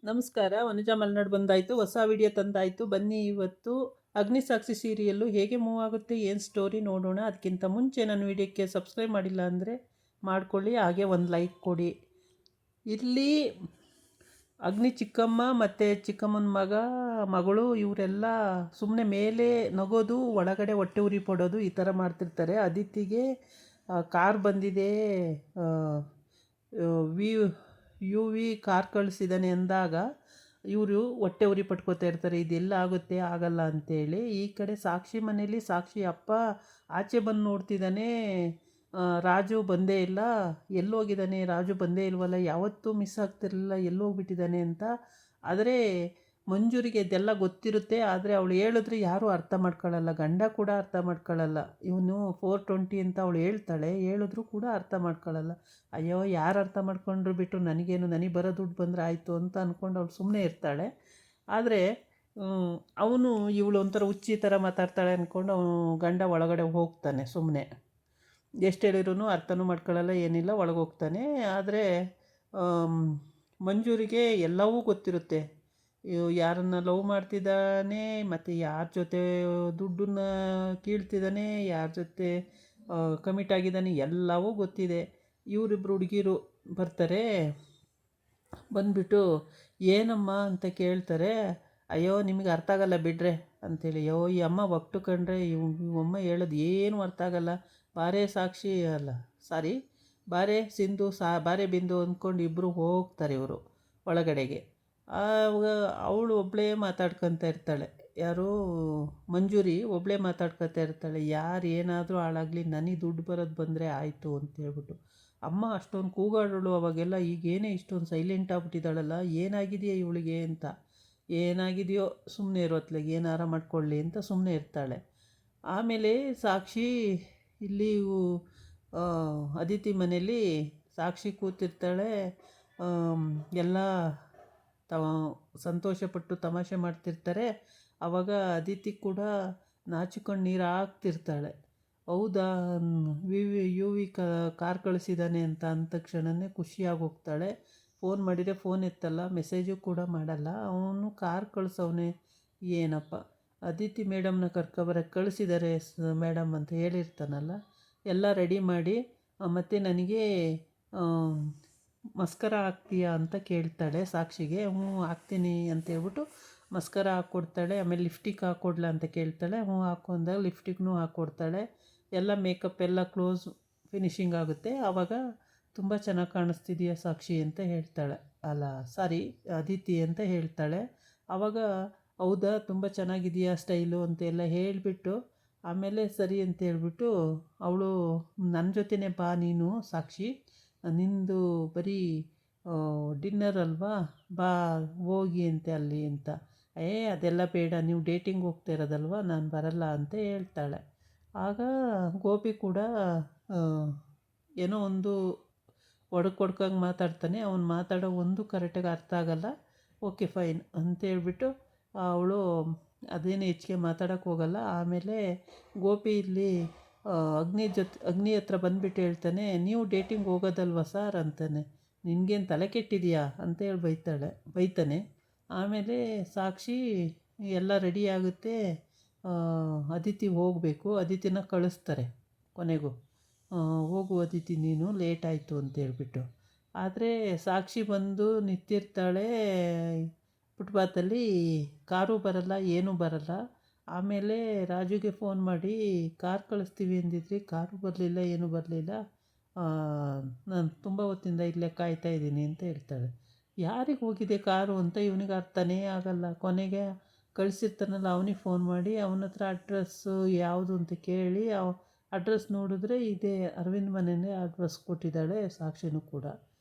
ನಮಸ್ಕಾರ. ವನಜಾ ಮಲ್ನಾಡ್ ಬಂದಾಯಿತು. ಹೊಸ ವಿಡಿಯೋ ತಂದಾಯಿತು. ಬನ್ನಿ ಇವತ್ತು ಅಗ್ನಿಸಾಕ್ಷಿ ಸೀರಿಯಲ್ಲು ಹೇಗೆ ಮೂವ್ ಆಗುತ್ತೆ, ಏನು ಸ್ಟೋರಿ ನೋಡೋಣ. ಅದಕ್ಕಿಂತ ಮುಂಚೆ ನನ್ನ ವಿಡಿಯೋಕ್ಕೆ ಸಬ್ಸ್ಕ್ರೈಬ್ ಮಾಡಿಲ್ಲ ಅಂದರೆ ಮಾಡ್ಕೊಳ್ಳಿ, ಹಾಗೆ ಒಂದು ಲೈಕ್ ಕೊಡಿ. ಇಲ್ಲಿ ಅಗ್ನಿ ಚಿಕ್ಕಮ್ಮ ಮತ್ತು ಚಿಕ್ಕಮ್ಮನ ಮಗಳು ಇವರೆಲ್ಲ ಸುಮ್ಮನೆ ಮೇಲೆ ನಗೋದು, ಒಳಗಡೆ ಹೊಟ್ಟೆ ಉರಿ ಪಡೋದು ಈ ಥರ ಮಾಡ್ತಿರ್ತಾರೆ. ಅದಿತಿಗೆ ಕಾರ್ ಬಂದಿದೆ, ವಿ ಯು ವಿ ಕಾರ್ ಕಳಿಸಿದ್ದಾನೆ ಅಂದಾಗ ಇವರು ಹೊಟ್ಟೆ ಉರಿ ಪಟ್ಕೋತಾ ಇರ್ತಾರೆ, ಇದೆಲ್ಲ ಆಗುತ್ತೆ ಆಗಲ್ಲ ಅಂತೇಳಿ. ಈ ಕಡೆ ಸಾಕ್ಷಿ ಮನೇಲಿ ಸಾಕ್ಷಿ ಅಪ್ಪ ಆಚೆ ಬಂದು ನೋಡ್ತಿದ್ದಾನೆ, ರಾಜು ಬಂದೇ ಇಲ್ಲ, ಎಲ್ಲೋಗಿದ್ದಾನೆ ರಾಜು ಬಂದೇ ಇಲ್ವಲ್ಲ, ಯಾವತ್ತೂ ಮಿಸ್ ಆಗ್ತಿರಲಿಲ್ಲ, ಎಲ್ಲೋಗ್ಬಿಟ್ಟಿದ್ದಾನೆ ಅಂತ. ಆದರೆ ಮಂಜೂರಿಗೆ ಇದೆಲ್ಲ ಗೊತ್ತಿರುತ್ತೆ, ಆದರೆ ಅವಳು ಹೇಳಿದ್ರೆ ಯಾರೂ ಅರ್ಥ ಮಾಡ್ಕೊಳ್ಳಲ್ಲ, ಗಂಡ ಕೂಡ ಅರ್ಥ ಮಾಡ್ಕೊಳ್ಳಲ್ಲ. ಇವನು 420 ಅಂತ ಅವಳು ಹೇಳ್ತಾಳೆ, ಹೇಳಿದ್ರೂ ಕೂಡ ಅರ್ಥ ಮಾಡ್ಕೊಳ್ಳಲ್ಲ. ಅಯ್ಯೋ ಯಾರು ಅರ್ಥ ಮಾಡ್ಕೊಂಡ್ರು ಬಿಟ್ಟು ನನಗೇನು, ನನಗೆ ಬರೋ ದುಡ್ಡು ಬಂದರೆ ಆಯಿತು ಅಂತ ಅಂದ್ಕೊಂಡು ಅವಳು ಸುಮ್ಮನೆ ಇರ್ತಾಳೆ. ಆದರೆ ಅವನು ಇವಳು ಒಂಥರ ಹುಚ್ಚಿ ಥರ ಮಾತಾಡ್ತಾಳೆ ಅಂದ್ಕೊಂಡು ಅವನು ಗಂಡ ಒಳಗಡೆ ಹೋಗ್ತಾನೆ ಸುಮ್ಮನೆ. ಎಷ್ಟು ಹೇಳಿರೂ ಅರ್ಥನೂ ಮಾಡ್ಕೊಳ್ಳಲ್ಲ, ಏನಿಲ್ಲ, ಒಳಗೆ ಹೋಗ್ತಾನೆ. ಆದರೆ ಮಂಜೂರಿಗೆ ಎಲ್ಲವೂ ಗೊತ್ತಿರುತ್ತೆ, ಯಾರನ್ನ ಲವ್ ಮಾಡ್ತಿದ್ದಾನೆ ಮತ್ತು ಯಾರ ಜೊತೆ ದುಡ್ಡನ್ನ ಕೀಳ್ತಿದ್ದಾನೆ, ಯಾರ ಜೊತೆ ಕಮಿಟ್ ಆಗಿದ್ದಾನೆ, ಎಲ್ಲವೂ ಗೊತ್ತಿದೆ. ಇವರಿಬ್ಬರು ಹುಡುಗಿರು ಬರ್ತಾರೆ, ಬಂದುಬಿಟ್ಟು ಏನಮ್ಮ ಅಂತ ಕೇಳ್ತಾರೆ. ಅಯ್ಯೋ ನಿಮಗೆ ಅರ್ಥ ಆಗಲ್ಲ ಬಿಡ್ರೆ ಅಂಥೇಳಿ. ಅಯ್ಯೋ ಈ ಅಮ್ಮ ಒಟ್ಟು ಕಂಡ್ರೆ ಇವಮ್ಮ ಹೇಳೋದು ಏನೂ ಅರ್ಥ ಆಗಲ್ಲ, ಬಾರೇ ಸಾಕ್ಷಿ ಅಲ್ಲ ಸಾರಿ ಬಾರೆ ಸಿಂಧು ಬಾರೆ ಬಿಂದು ಅಂದ್ಕೊಂಡು ಇಬ್ಬರು ಹೋಗ್ತಾರೆ ಇವರು ಒಳಗಡೆಗೆ. ಆವಾಗ ಅವಳು ಒಬ್ಬಳೇ ಮಾತಾಡ್ಕೊತ ಇರ್ತಾಳೆ, ಯಾರು ಮಂಜೂರಿ ಒಬ್ಬಳೇ ಮಾತಾಡ್ಕೊತಾ ಇರ್ತಾಳೆ. ಯಾರು ಏನಾದರೂ ಹಾಳಾಗಲಿ, ನನಗೆ ದುಡ್ಡು ಬರೋದು ಬಂದರೆ ಆಯಿತು ಅಂತೇಳ್ಬಿಟ್ಟು. ಅಮ್ಮ ಅಷ್ಟೊಂದು ಕೂಗಾಡೋಳು ಅವಾಗೆಲ್ಲ, ಈಗೇನೇ ಇಷ್ಟೊಂದು ಸೈಲೆಂಟ್ ಆಗ್ಬಿಟ್ಟಿದ್ದಾಳಲ್ಲ, ಏನಾಗಿದೆಯಾ ಇವಳಿಗೆ ಅಂತ. ಏನಾಗಿದೆಯೋ ಸುಮ್ಮನೆ ಇರೋತ್ಲಾಗೆ, ಏನಾರ ಮಾಡ್ಕೊಳ್ಳಿ ಅಂತ ಸುಮ್ಮನೆ ಇರ್ತಾಳೆ. ಆಮೇಲೆ ಸಾಕ್ಷಿ ಇಲ್ಲಿ ಅದಿತಿ ಮನೇಲಿ ಸಾಕ್ಷಿ ಕೂತಿರ್ತಾಳೆ, ಎಲ್ಲ ಸಂತೋಷಪಟ್ಟು ತಮಾಷೆ ಮಾಡ್ತಿರ್ತಾರೆ. ಆವಾಗ ಅದಿತಿ ಕೂಡ ನಾಚಿಕೊಂಡು ನೀರು ಹಾಕ್ತಿರ್ತಾಳೆ. ಹೌದಾ ಯು ವಿ ಕಾರ್ ಕಳಿಸಿದ್ದಾನೆ ಅಂತ ಅಂದ ತಕ್ಷಣವೇ ಖುಷಿಯಾಗಿ ಹೋಗ್ತಾಳೆ. ಫೋನ್ ಮಾಡಿದರೆ ಫೋನ್ ಎತ್ತಲ್ಲ, ಮೆಸೇಜು ಕೂಡ ಮಾಡಲ್ಲ. ಅವನು ಕಾರ್ ಕಳಿಸವನೆ ಏನಪ್ಪ, ಅದಿತಿ ಮೇಡಮ್ನ ಕರ್ಕೊಬರಕ್ಕೆ ಕಳಿಸಿದ್ದಾರೆ ಮೇಡಮ್ ಅಂತ ಹೇಳಿರ್ತಾನಲ್ಲ. ಎಲ್ಲ ರೆಡಿ ಮಾಡಿ ಮತ್ತು ನನಗೆ ಮಸ್ಕರ ಹಾಕ್ತೀಯಾ ಅಂತ ಕೇಳ್ತಾಳೆ ಸಾಕ್ಷಿಗೆ. ಹ್ಞೂ ಹಾಕ್ತೀನಿ ಅಂತೇಳ್ಬಿಟ್ಟು ಮಸ್ಕರ ಹಾಕ್ಕೊಡ್ತಾಳೆ. ಆಮೇಲೆ ಲಿಫ್ಟಿಕ್ ಹಾಕ್ಕೊಡ್ಲ ಅಂತ ಕೇಳ್ತಾಳೆ. ಹ್ಞೂ ಹಾಕ್ಕೊಂಡಾಗ ಲಿಫ್ಟಿಕ್ನೂ ಹಾಕ್ಕೊಡ್ತಾಳೆ. ಎಲ್ಲ ಮೇಕಪ್ ಎಲ್ಲ ಕ್ಲೋಸ್ ಫಿನಿಷಿಂಗ್ ಆಗುತ್ತೆ. ಆವಾಗ ತುಂಬ ಚೆನ್ನಾಗಿ ಕಾಣಿಸ್ತಿದೆಯಾ ಸಾಕ್ಷಿ ಅಂತ ಹೇಳ್ತಾಳೆ, ಅಲ್ಲ ಸಾರಿ ಅದಿತಿ ಅಂತ ಹೇಳ್ತಾಳೆ. ಆವಾಗ ಹೌದಾ ತುಂಬ ಚೆನ್ನಾಗಿದೆಯಾ ಸ್ಟೈಲು ಅಂತೆಲ್ಲ ಹೇಳಿಬಿಟ್ಟು ಆಮೇಲೆ ಸರಿ ಅಂತ ಹೇಳ್ಬಿಟ್ಟು ಅವಳು ನನ್ನ ಜೊತೆನೇ ಬಾ ನೀನು ಸಾಕ್ಷಿ, ನಿಂದು ಬರೀ ಡಿನ್ನರ್ ಅಲ್ವಾ, ಬಾ ಹೋಗಿ ಅಂತೆ ಅಲ್ಲಿ ಅಂತ. ಅದೆಲ್ಲ ಬೇಡ, ನೀವು ಡೇಟಿಂಗ್ ಹೋಗ್ತಾ ಇರೋದಲ್ವ, ನಾನು ಬರಲ್ಲ ಅಂತ ಹೇಳ್ತಾಳೆ. ಆಗ ಗೋಪಿ ಕೂಡ ಏನೋ ಒಂದು ಒಡ್ಕಂಗೆ ಮಾತಾಡ್ತಾನೆ. ಅವನು ಮಾತಾಡೋ ಒಂದು ಕರೆಕ್ಟಾಗಿ ಅರ್ಥ ಆಗಲ್ಲ. ಓಕೆ ಫೈನ್ ಅಂತೇಳ್ಬಿಟ್ಟು ಅವಳು ಅದೇನು ಹೆಚ್ಚಿಗೆ ಮಾತಾಡೋಕ್ಕೆ ಹೋಗಲ್ಲ. ಆಮೇಲೆ ಗೋಪಿ ಇಲ್ಲಿ ಅಗ್ನಿ ಹತ್ರ ಬಂದುಬಿಟ್ಟು ಹೇಳ್ತಾನೆ, ನೀವು ಡೇಟಿಂಗ್ ಹೋಗೋದಲ್ವ ಸರ್ ಅಂತಾನೆ. ನಿನಗೇನು ತಲೆ ಕೆಟ್ಟಿದೆಯಾ ಅಂತೇಳಿ ಬೈತಾನೆ. ಆಮೇಲೆ ಸಾಕ್ಷಿ ಎಲ್ಲ ರೆಡಿ ಆಗುತ್ತೆ, ಅದಿತಿ ಹೋಗಬೇಕು, ಅದಿತಿನ ಕಳಿಸ್ತಾರೆ ಕೊನೆಗೂ. ಹೋಗು ಅದಿತಿ ನೀನು, ಲೇಟ್ ಆಯಿತು ಅಂತೇಳ್ಬಿಟ್ಟು. ಆದರೆ ಸಾಕ್ಷಿ ಬಂದು ನಿಂತಿರ್ತಾಳೆ ಫುಟ್ಪಾತಲ್ಲಿ, ಕಾರು ಬರಲ್ಲ, ಏನೂ ಬರಲ್ಲ. ಆಮೇಲೆ ರಾಜುಗೆ ಫೋನ್ ಮಾಡಿ ಕಾರ್ ಕಳಿಸ್ತೀವಿ ಅಂದಿದ್ರಿ, ಕಾರು ಬರಲಿಲ್ಲ, ಏನೂ ಬರಲಿಲ್ಲ, ನಾನು ತುಂಬ ಹೊತ್ತಿಂದ ಇಲ್ಲೇ ಕಾಯ್ತಾ ಇದ್ದೀನಿ ಅಂತ ಹೇಳ್ತಾಳೆ. ಯಾರಿಗೆ ಹೋಗಿದೆ ಕಾರು ಅಂತ ಇವನಿಗೆ ಅರ್ಥನೇ ಆಗಲ್ಲ. ಕೊನೆಗೆ ಕಳಿಸಿರ್ತಾನಲ್ಲ ಅವನಿಗೆ ಫೋನ್ ಮಾಡಿ ಅವನ ಹತ್ರ ಅಡ್ರೆಸ್ಸು ಯಾವುದು ಅಂತ ಕೇಳಿ ಅಡ್ರೆಸ್ ನೋಡಿದ್ರೆ ಇದೇ ಅರವಿಂದ್ ಮನೆಯೇ ಅಡ್ರೆಸ್ ಕೊಟ್ಟಿದ್ದಾಳೆ ಸಾಕ್ಷಿನೂ ಕೂಡ.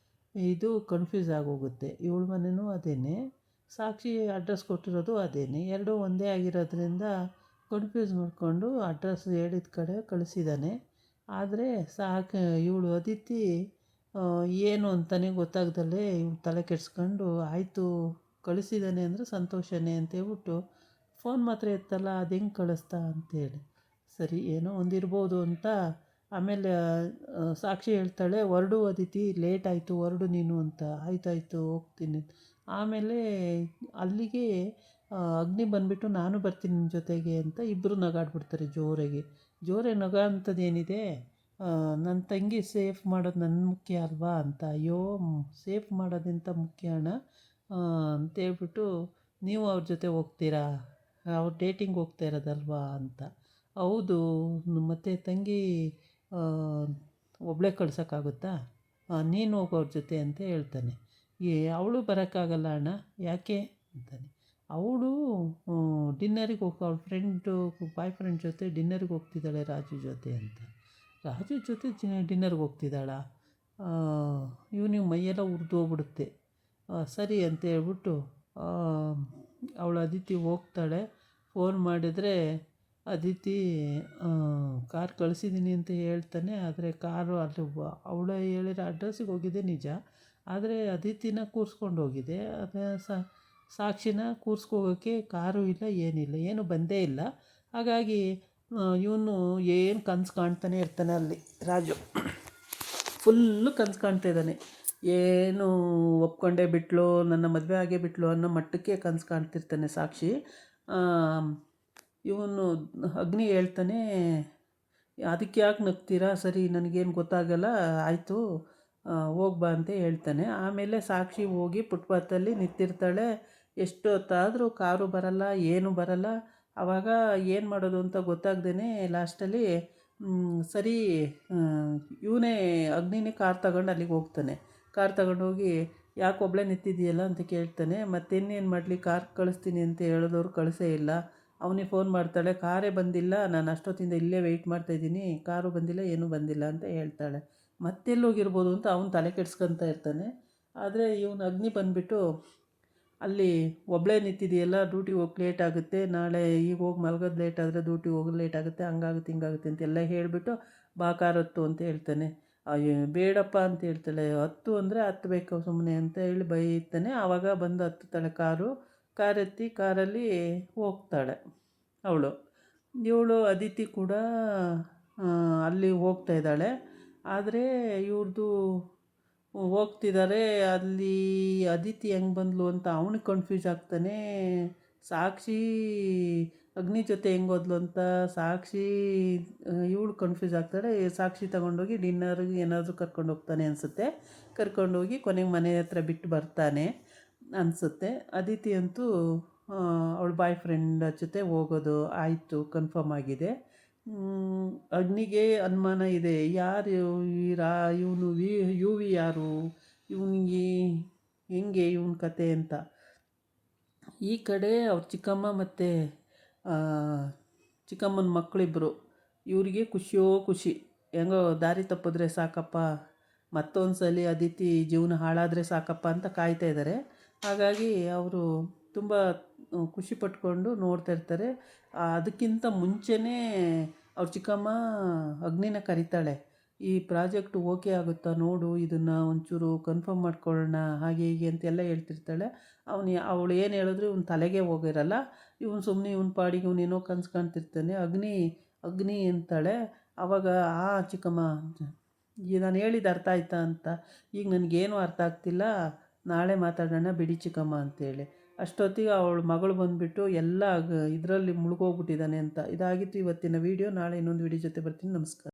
ಇದು ಕನ್ಫ್ಯೂಸ್ ಆಗೋಗುತ್ತೆ, ಇವಳ ಮನೆಯೂ ಅದೇನೆ, ಸಾಕ್ಷಿ ಅಡ್ರೆಸ್ ಕೊಟ್ಟಿರೋದು ಅದೇನೆ, ಎರಡೂ ಒಂದೇ ಆಗಿರೋದ್ರಿಂದ ಕನ್ಫ್ಯೂಸ್ ಮಾಡಿಕೊಂಡು ಅಡ್ರೆಸ್ ಹೇಳಿದ ಕಡೆ ಕಳಿಸಿದ್ದಾನೆ. ಆದರೆ ಇವಳು ಅದಿತಿ ಏನು ಅಂತಲೇ ಗೊತ್ತಾಗ್ದಲ್ಲೇ ಇವಳು ತಲೆ ಕೆಡಿಸ್ಕೊಂಡು, ಆಯಿತು ಕಳಿಸಿದ್ದಾನೆ ಅಂದರೆ ಸಂತೋಷನೇ ಅಂತೇಳ್ಬಿಟ್ಟು ಫೋನ್ ಮಾತ್ರ ಎತ್ತಲ್ಲ, ಅದು ಹೆಂಗೆ ಕಳಿಸ್ತಾ ಅಂತೇಳಿ. ಸರಿ ಏನೋ ಒಂದಿರ್ಬೋದು ಅಂತ. ಆಮೇಲೆ ಸಾಕ್ಷಿ ಹೇಳ್ತಾಳೆ, ಹೊರಡು ಅದಿತಿ ಲೇಟ್ ಆಯಿತು ಹೊರಡು ನೀನು ಅಂತ. ಆಯ್ತಾಯಿತು ಹೋಗ್ತೀನಿ. ಆಮೇಲೆ ಅಲ್ಲಿಗೆ ಅಗ್ನಿ ಬಂದುಬಿಟ್ಟು ನಾನು ಬರ್ತೀನಿ ನಿಮ್ಮ ಜೊತೆಗೆ ಅಂತ ಇಬ್ಬರು ನಗಾಡ್ಬಿಡ್ತಾರೆ ಜೋರಾಗಿ. ಜೋರಾಗಿ ನಗ ಅಂಥದ್ದೇನಿದೆ, ನನ್ನ ತಂಗಿ ಸೇಫ್ ಮಾಡೋದು ನನ್ನ ಮುಖ್ಯ ಅಲ್ವಾ ಅಂತ. ಅಯ್ಯೋ ಸೇಫ್ ಮಾಡೋದಿಂತ ಮುಖ್ಯ ಅಣ್ಣ ಅಂತೇಳ್ಬಿಟ್ಟು, ನೀವು ಅವ್ರ ಜೊತೆ ಹೋಗ್ತೀರಾ, ಅವ್ರು ಡೇಟಿಂಗ್ ಹೋಗ್ತಾ ಇರೋದಲ್ವಾ ಅಂತ. ಹೌದು, ಮತ್ತು ತಂಗಿ ಒಬ್ಬಳೇ ಕಳ್ಸೋಕ್ಕಾಗುತ್ತಾ, ನೀನು ಹೋಗು ಅವ್ರ ಜೊತೆ ಅಂತ ಹೇಳ್ತಾನೆ. ಅವಳು ಬರೋಕ್ಕಾಗಲ್ಲ ಅಣ್ಣ, ಯಾಕೆ ಅಂತಾನೆ. ಅವಳು ಡಿನ್ನರಿಗೆ ಅವಳ ಫ್ರೆಂಡು ಬಾಯ್ ಫ್ರೆಂಡ್ ಜೊತೆ ಡಿನ್ನರಿಗೆ ಹೋಗ್ತಿದ್ದಾಳೆ ರಾಜು ಜೊತೆ ಅಂತ. ರಾಜು ಜೊತೆ ಡಿನ್ನರ್ಗೆ ಹೋಗ್ತಿದ್ದಾಳ, ಇವನಿಗೆ ಮೈಯೆಲ್ಲ ಉರಿದೋಗ್ಬಿಡುತ್ತೆ. ಸರಿ ಅಂತ ಹೇಳ್ಬಿಟ್ಟು ಅವಳು ಅದಿತಿ ಹೋಗ್ತಾಳೆ. ಫೋನ್ ಮಾಡಿದರೆ ಅದಿತಿ ಕಾರ್ ಕಳಿಸಿದ್ದೀನಿ ಅಂತ ಹೇಳ್ತಾನೆ. ಆದರೆ ಕಾರು ಅಲ್ಲಿ ಅವಳು ಹೇಳಿರೋ ಅಡ್ರೆಸ್ಸಿಗೆ ಹೋಗಿದೆ ನಿಜ, ಆದರೆ ಅದಿತಿನ ಕೂರಿಸ್ಕೊಂಡು ಹೋಗಿದೆ. ಅದೇ ಸಾಕ್ಷಿನ ಕೂರಿಸ್ಕೋಗೋಕ್ಕೆ ಕಾರು ಇಲ್ಲ, ಏನಿಲ್ಲ, ಏನು ಬಂದೇ ಇಲ್ಲ. ಹಾಗಾಗಿ ಇವನು ಏನು ಕನಸು ಕಾಣ್ತಾನೆ ಇರ್ತಾನೆ ಅಲ್ಲಿ. ರಾಜು ಫುಲ್ಲು ಕನಸು ಕಾಣ್ತಾ ಇದ್ದಾನೆ. ಏನು ಒಪ್ಕೊಂಡೇ ಬಿಟ್ಲು, ನನ್ನ ಮದುವೆ ಆಗೇ ಬಿಟ್ಲು ಅನ್ನೋ ಮಟ್ಟಕ್ಕೆ ಕನಸು ಕಾಣ್ತಿರ್ತಾನೆ ಸಾಕ್ಷಿ. ಇವನು ಅಗ್ನಿ ಹೇಳ್ತಾನೆ, ಅದಕ್ಕೆ ಯಾಕೆ ನಗ್ತೀರಾ, ಸರಿ ನನಗೇನು ಗೊತ್ತಾಗಲ್ಲ, ಆಯಿತು ಹೋಗ್ಬಾ ಅಂತ ಹೇಳ್ತಾನೆ. ಆಮೇಲೆ ಸಾಕ್ಷಿ ಹೋಗಿ ಫುಟ್ಪಾತಲ್ಲಿ ನಿಂತಿರ್ತಾಳೆ. ಎಷ್ಟೊತ್ತಾದರೂ ಕಾರು ಬರಲ್ಲ, ಏನೂ ಬರಲ್ಲ. ಆವಾಗ ಏನು ಮಾಡೋದು ಅಂತ ಗೊತ್ತಾಗ್ದೇ ಲಾಸ್ಟಲ್ಲಿ ಸರಿ ಇವನೇ ಅಗ್ನಿನೇ ಕಾರ್ ತಗೊಂಡು ಅಲ್ಲಿಗೆ ಹೋಗ್ತಾನೆ. ಕಾರ್ ತಗೊಂಡೋಗಿ ಯಾಕೆ ಒಬ್ಬಳೇ ನಿಂತಿದ್ದೀಯಲ್ಲ ಅಂತ ಕೇಳ್ತಾನೆ. ಮತ್ತಿನ್ನೇನು ಮಾಡಲಿ, ಕಾರ್ ಕಳಿಸ್ತೀನಿ ಅಂತ ಹೇಳಿದವರು ಕಳಿಸೇ ಇಲ್ಲ. ಅವನಿಗೆ ಫೋನ್ ಮಾಡ್ತಾಳೆ, ಕಾರೇ ಬಂದಿಲ್ಲ, ನಾನು ಅಷ್ಟೊತ್ತಿಂದ ಇಲ್ಲೇ ವೆಯ್ಟ್ ಮಾಡ್ತಾಯಿದ್ದೀನಿ, ಕಾರು ಬಂದಿಲ್ಲ, ಏನೂ ಬಂದಿಲ್ಲ ಅಂತ ಹೇಳ್ತಾಳೆ. ಮತ್ತೆಲ್ಲೋಗಿರ್ಬೋದು ಅಂತ ಅವನು ತಲೆ ಕೆಡ್ಸ್ಕೊತಾ ಇರ್ತಾನೆ. ಆದರೆ ಇವನು ಅಗ್ನಿ ಬಂದುಬಿಟ್ಟು, ಅಲ್ಲಿ ಒಬ್ಬಳೇ ನಿಂತಿದೆಯಲ್ಲ, ಡ್ಯೂಟಿಗೆ ಹೋಗಿ ಲೇಟ್ ಆಗುತ್ತೆ, ನಾಳೆ ಈಗ ಹೋಗಿ ಮಲಗೋದು ಲೇಟ್ ಆದರೆ ಡ್ಯೂಟಿಗೆ ಹೋಗೋದು ಲೇಟ್ ಆಗುತ್ತೆ, ಹಂಗಾಗುತ್ತೆ ಹಿಂಗಾಗುತ್ತೆ ಅಂತೆಲ್ಲ ಹೇಳಿಬಿಟ್ಟು ಬಾ ಕಾರ್ ಹತ್ತು ಅಂತ ಹೇಳ್ತಾನೆ. ಅಯ್ಯೋ ಬೇಡಪ್ಪ ಅಂತ ಹೇಳ್ತಾಳೆ. ಹತ್ತು ಅಂದರೆ ಹತ್ತಬೇಕು ಸುಮ್ಮನೆ ಅಂತ ಹೇಳಿ ಬೈತಾನೆ. ಆವಾಗ ಬಂದು ಹತ್ತುತ್ತಾಳೆ ಕಾರ್ ಎತ್ತಿ ಕಾರಲ್ಲಿ ಹೋಗ್ತಾಳೆ ಅವಳು. ಇವಳು ಅದಿತಿ ಕೂಡ ಅಲ್ಲಿ ಹೋಗ್ತಾ ಇದ್ದಾಳೆ. ಆದರೆ ಇವ್ರದ್ದು ಹೋಗ್ತಿದ್ದಾರೆ. ಅಲ್ಲಿ ಅದಿತಿ ಹೆಂಗೆ ಬಂದಳು ಅಂತ ಅವನಿಗೆ ಕನ್ಫ್ಯೂಸ್ ಆಗ್ತಾನೆ. ಸಾಕ್ಷಿ ಅಗ್ನಿ ಜೊತೆ ಹೆಂಗೆ ಹೋದ್ಲು ಅಂತ ಸಾಕ್ಷಿ ಇವಳು ಕನ್ಫ್ಯೂಸ್ ಆಗ್ತಾಳೆ. ಸಾಕ್ಷಿ ತಗೊಂಡೋಗಿ ಡಿನ್ನರ್ಗೆ ಏನಾದರೂ ಕರ್ಕೊಂಡು ಹೋಗ್ತಾನೆ ಅನಿಸುತ್ತೆ. ಕರ್ಕೊಂಡೋಗಿ ಕೊನೆಗೆ ಮನೆ ಹತ್ರ ಬಿಟ್ಟು ಬರ್ತಾನೆ ಅನಿಸುತ್ತೆ. ಅದಿತಿ ಅಂತೂ ಅವಳ ಬಾಯ್ ಫ್ರೆಂಡ್ ಜೊತೆ ಹೋಗೋದು ಆಯಿತು, ಕನ್ಫರ್ಮ್ ಆಗಿದೆ. ಅಗ್ನಿಗೆ ಅನುಮಾನ ಇದೆ, ಯಾರು ಇವನು ಯು ವಿ ಯಾರು, ಇವನಿಗೆ ಹೆಂಗೆ ಇವನ ಕತೆ ಅಂತ. ಈ ಕಡೆ ಅವ್ರ ಚಿಕ್ಕಮ್ಮ ಮತ್ತು ಚಿಕ್ಕಮ್ಮನ ಮಕ್ಕಳಿಬ್ಬರು, ಇವರಿಗೆ ಖುಷಿಯೋ ಖುಷಿ, ಹೆಂಗೋ ದಾರಿ ತಪ್ಪಿದ್ರೆ ಸಾಕಪ್ಪ, ಮತ್ತೊಂದು ಸಲ ಅದಿತಿ ಜೀವನ ಹಾಳಾದರೆ ಸಾಕಪ್ಪ ಅಂತ ಕಾಯ್ತಾ ಇದ್ದಾರೆ. ಹಾಗಾಗಿ ಅವರು ತುಂಬ ಖುಷಿ ಪಟ್ಕೊಂಡು ನೋಡ್ತಾ ಇರ್ತಾರೆ. ಅದಕ್ಕಿಂತ ಮುಂಚೆನೇ ಅವ್ರ ಚಿಕ್ಕಮ್ಮ ಅಗ್ನಿನ ಕರೀತಾಳೆ. ಈ ಪ್ರಾಜೆಕ್ಟ್ ಓಕೆ ಆಗುತ್ತಾ ನೋಡು, ಇದನ್ನು ಒಂಚೂರು ಕನ್ಫರ್ಮ್ ಮಾಡ್ಕೊಳ್ಳೋಣ, ಹಾಗೆ ಹೀಗೆ ಅಂತೆಲ್ಲ ಹೇಳ್ತಿರ್ತಾಳೆ. ಅವಳು ಏನು ಹೇಳಿದ್ರು ಇವ್ನ ತಲೆಗೆ ಹೋಗಿರಲ್ಲ. ಇವನು ಸುಮ್ಮನೆ ಇವನ ಪಾಡಿಗೆ ಇವನೇನೋ ಕನ್ಸು ಕಾಣ್ತಿರ್ತಾನೆ. ಅಗ್ನಿ ಅಂತಾಳೆ. ಆವಾಗ ಚಿಕ್ಕಮ್ಮ, ಈಗ ನಾನು ಹೇಳಿದ್ದು ಅರ್ಥ ಆಯ್ತಾ ಅಂತ. ಈಗ ನನಗೇನು ಅರ್ಥ ಆಗ್ತಿಲ್ಲ, ನಾಳೆ ಮಾತಾಡೋಣ ಬಿಡಿ ಚಿಕ್ಕಮ್ಮ ಅಂತೇಳಿ. ಅಷ್ಟೊತ್ತಿಗೆ ಅವಳ ಮಗಳು ಬಂದುಬಿಟ್ಟು ಎಲ್ಲ ಇದರಲ್ಲಿ ಮುಳುಗೋಗ್ಬಿಟ್ಟಿದ್ದಾನೆ ಅಂತ. ಇದಾಗಿತ್ತು ಇವತ್ತಿನ ವೀಡಿಯೋ. ನಾಳೆ ಇನ್ನೊಂದು ವೀಡಿಯೋ ಜೊತೆ ಬರ್ತೀನಿ. ನಮಸ್ಕಾರ.